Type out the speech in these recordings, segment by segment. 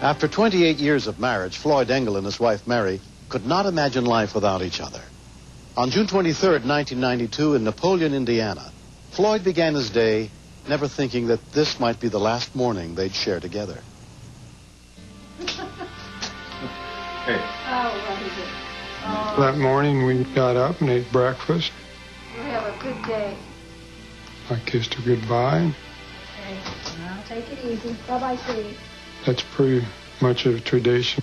After 28 years of marriage, Floyd Engel and his wife Mary could not imagine life without each other. On June 23rd, 1992, in Napoleon, Indiana, Floyd began his day never thinking that this might be the last morning they'd share together. Hey. Oh, what is it? Oh. That morning we got up and ate breakfast. You have a good day. I kissed her goodbye. Okay, now take it easy. Bye-bye, sweetie. That's pretty much a tradition.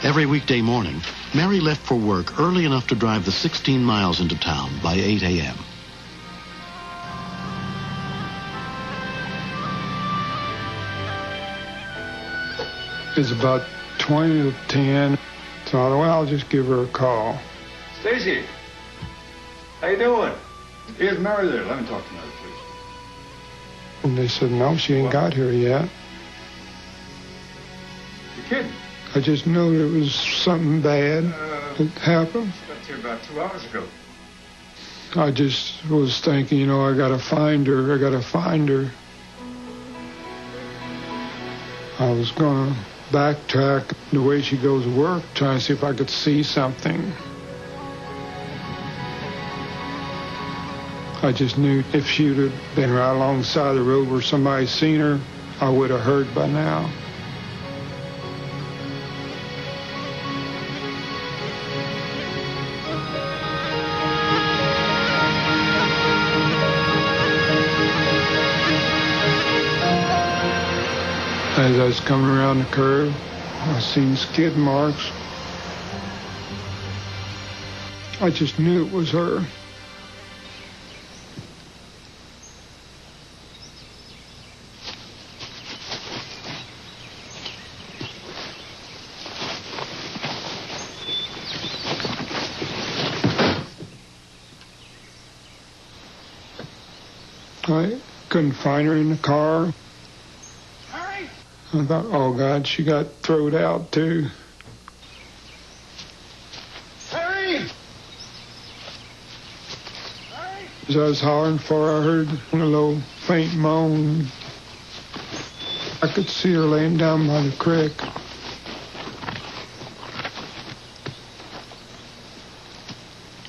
Every weekday morning, Mary left for work early enough to drive the 16 miles into town by 8 a.m. It's about 20 to 10, so I thought, well, I'll just give her a call. Stacy, how you doing? Here's Mary there. Let me talk to Mary, please. And they said, no, she ain't got here yet. You kidding? I just knew it was something bad that happened. She got here about 2 hours ago. I just was thinking, you know, I gotta find her. I was gonna backtrack the way she goes to work, trying to see if I could see something. I just knew if she would have been right alongside the road where somebody seen her, I would have heard by now. As I was coming around the curve, I seen skid marks. I just knew it was her. I couldn't find her in the car. I thought, oh, God, she got thrown out, too. Harry! As I was hollering for her, I heard a low, faint moan. I could see her laying down by the creek.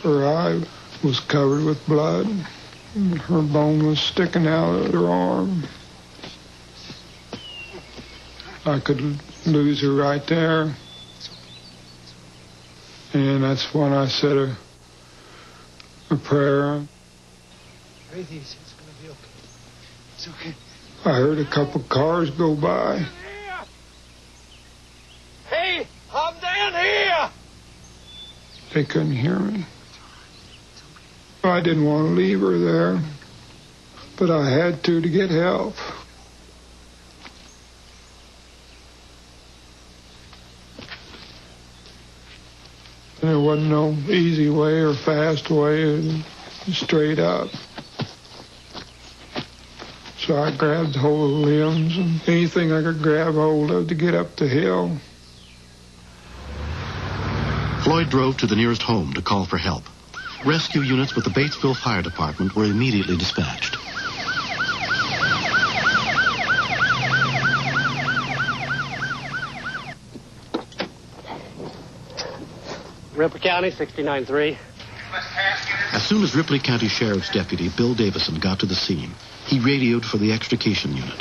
Her eye was covered with blood. Her bone was sticking out of her arm. I could lose her right there. And that's when I said a prayer. Breathe easy. It's going to be okay. It's okay. I heard a couple cars go by. Hey, I'm down here! They couldn't hear me. I didn't want to leave her there, but I had to get help. There wasn't no easy way or fast way, straight up. So I grabbed hold of limbs and anything I could grab hold of to get up the hill. Floyd drove to the nearest home to call for help. Rescue units with the Batesville Fire Department were immediately dispatched. Ripley County, 69-3. As soon as Ripley County Sheriff's Deputy Bill Davison got to the scene, he radioed for the extrication unit.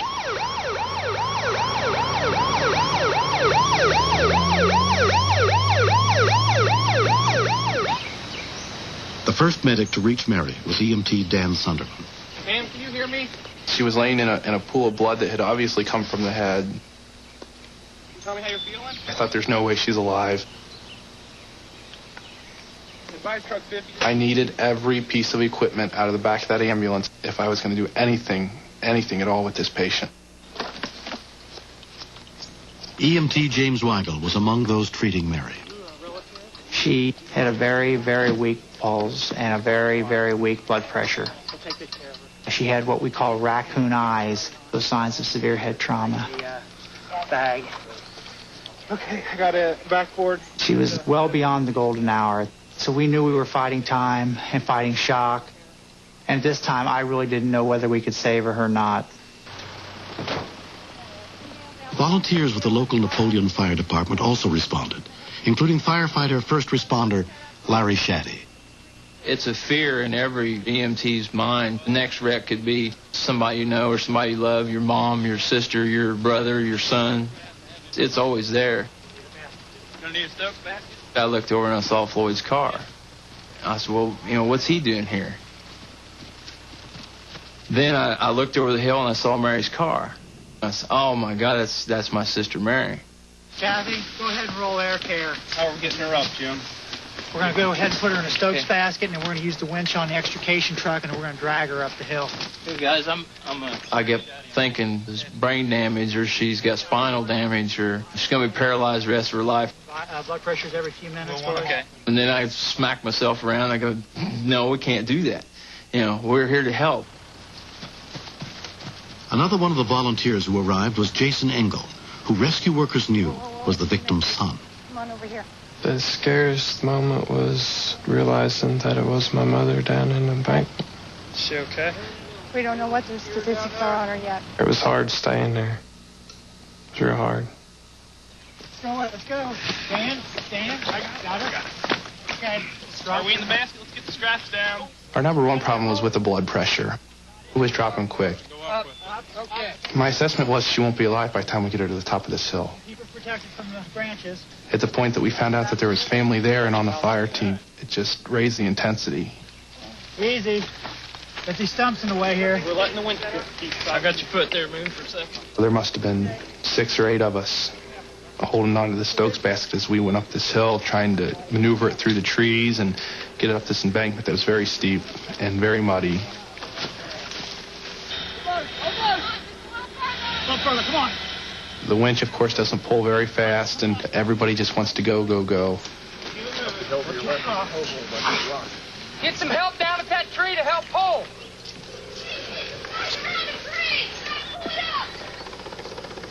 The first medic to reach Mary was EMT Dan Sunderland. Ma'am, can you hear me? She was laying in a pool of blood that had obviously come from the head. Can you tell me how you're feeling? I thought there's no way she's alive. Advise truck 50. I needed every piece of equipment out of the back of that ambulance if I was going to do anything at all with this patient. EMT James Weigel was among those treating Mary. She had a very, very weak pulse and a very, very weak blood pressure. She had what we call raccoon eyes, those signs of severe head trauma. Bag. Okay, I got a backboard. She was well beyond the golden hour, so we knew we were fighting time and fighting shock. And at this time, I really didn't know whether we could save her or not. Volunteers with the local Napoleon Fire Department also responded, including firefighter first responder Larry Shaddy. It's a fear in every EMT's mind. The next wreck could be somebody you know or somebody you love, your mom, your sister, your brother, your son. It's always there. Gonna need a Stokes basket? I looked over and I saw Floyd's car. I said, well, what's he doing here? Then I looked over the hill and I saw Mary's car. I said, oh my God, that's my sister Mary. Kathy, go ahead and roll air care. How are we getting her up, Jim? We're going to go ahead and put her in a Stokes basket, and then we're going to use the winch on the extrication truck, and then we're going to drag her up the hill. Hey guys, I get thinking there's brain damage, or she's got spinal damage, or she's going to be paralyzed the rest of her life. Blood pressure's every few minutes. Okay. And then I smack myself around. I go, no, we can't do that. We're here to help. Another one of the volunteers who arrived was Jason Engel, who rescue workers knew was the victim's son. Come on over here. The scariest moment was realizing that it was my mother down in the bank. Is she okay? We don't know what the statistics are on her yet. It was hard staying there. It was real hard. Let's go. Dan, I got her. Okay. Are we in the basket? Let's get the straps down. Our number one problem was with the blood pressure. It was dropping quick. Up. Okay. My assessment was she won't be alive by the time we get her to the top of this hill. Keep her protected from the branches. At the point that we found out that there was family there and on the fire team, it just raised the intensity. Easy. Get these stumps in the way here. We're letting the wind. I got your foot there. Move for a second. There must have been 6 or 8 of us holding onto the Stokes basket as we went up this hill, trying to maneuver it through the trees and get it up this embankment that was very steep and very muddy. Come on. The winch, of course, doesn't pull very fast, and everybody just wants to go, go, go. Get some help down at that tree to help pull.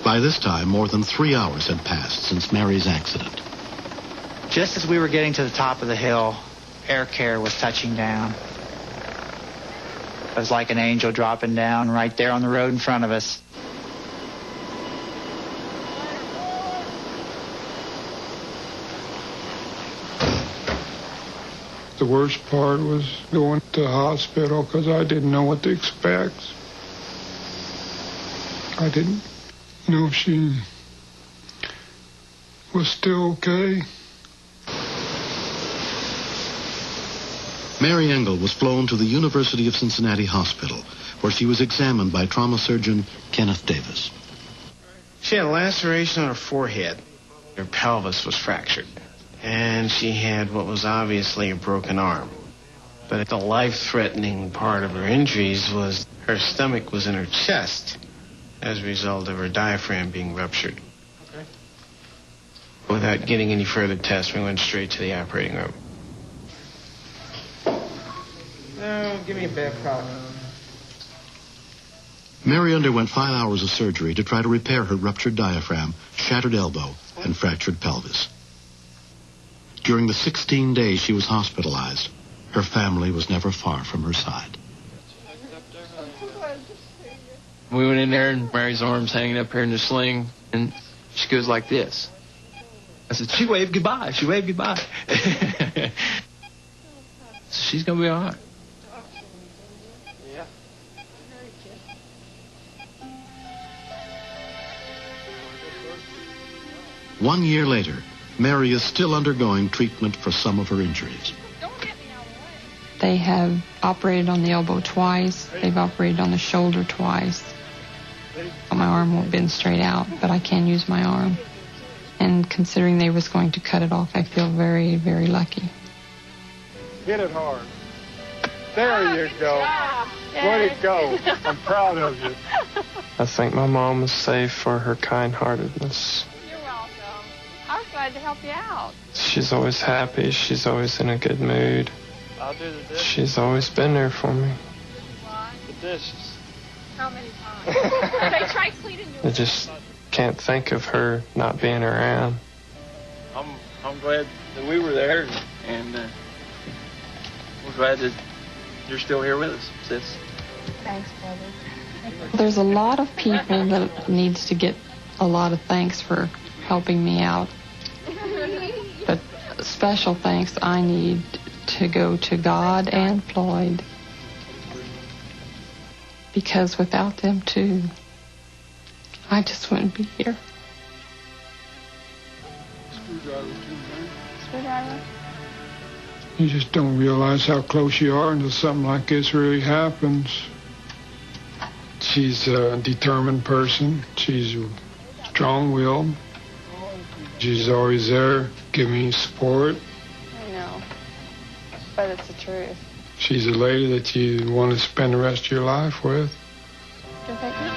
By this time, more than 3 hours had passed since Mary's accident. Just as we were getting to the top of the hill, air care was touching down. It was like an angel dropping down right there on the road in front of us. The worst part was going to the hospital because I didn't know what to expect. I didn't know if she was still okay. Mary Engel was flown to the University of Cincinnati Hospital, where she was examined by trauma surgeon Kenneth Davis. She had a laceration on her forehead. Her pelvis was fractured. And she had what was obviously a broken arm. But the life-threatening part of her injuries was her stomach was in her chest as a result of her diaphragm being ruptured. Okay. Without getting any further tests, we went straight to the operating room. No, give me a bad problem. Mary underwent 5 hours of surgery to try to repair her ruptured diaphragm, shattered elbow, and fractured pelvis. During the 16 days she was hospitalized, her family was never far from her side. We went in there, and Mary's arm's hanging up here in the sling, and she goes like this. I said, she waved goodbye. She waved goodbye. So she's going to be all right. Yeah. 1 year later, Mary is still undergoing treatment for some of her injuries. They have operated on the elbow twice. They've operated on the shoulder twice. My arm won't bend straight out, but I can use my arm. And considering they was going to cut it off, I feel very, very lucky. Hit it hard. There you go. Way to go. I'm proud of you. I think my mom is safe for her kind-heartedness. You're welcome. I was glad to help you out. She's always happy. She's always in a good mood. I'll do the dishes. She's always been there for me. Why? The dishes. How many times? They try cleaning your I just can't think of her not being around. I'm glad that we were there, and we're glad that you're still here with us, sis. Thanks, brother. There's a lot of people that needs to get a lot of thanks for helping me out. But special thanks I need to go to God and Floyd, because without them too, I just wouldn't be here. Screwdriver? You just don't realize how close you are until something like this really happens. She's a determined person. She's strong-willed. She's always there, giving me support. I know, but it's the truth. She's a lady that you want to spend the rest of your life with. Okay.